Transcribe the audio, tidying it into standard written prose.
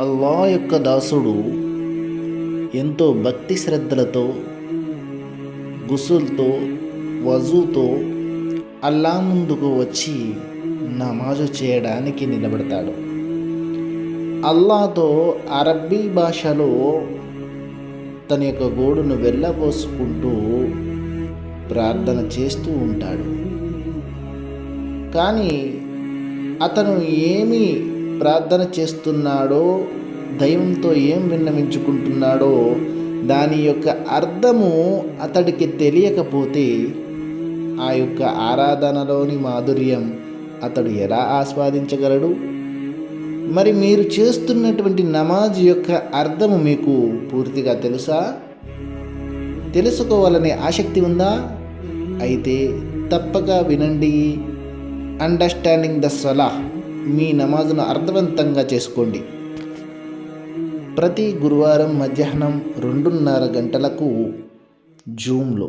అల్లాహ్ యొక్క దాసుడు ఎంతో భక్తి శ్రద్ధలతో, గుసుల్తో, వజూతో అల్లా ముందుకు వచ్చి నమాజు చేయడానికి నిలబడతాడు. అల్లాతో అరబ్బీ భాషలో తన యొక్క గోడును వెళ్ళబోసుకుంటూ ప్రార్థన చేస్తూ ఉంటాడు. కానీ అతను ఏమి ప్రార్థన చేస్తున్నాడో, దైవంతో ఏం విన్నవించుకుంటున్నాడో దాని యొక్క అర్థము అతడికి తెలియకపోతే ఆ యొక్క ఆరాధనలోని మాధుర్యం అతడు ఎలా ఆస్వాదించగలడు? మరి మీరు చేస్తున్నటువంటి నమాజ్ యొక్క అర్థము మీకు పూర్తిగా తెలుసా? తెలుసుకోవాలనే ఆసక్తి ఉందా? అయితే తప్పక వినండి. అండర్స్టాండింగ్ ద సలాహ్, మీ నమాజ్ను అర్థవంతంగా చేసుకోండి. ప్రతి గురువారం మధ్యాహ్నం 2:30 గంటలకు జూమ్లో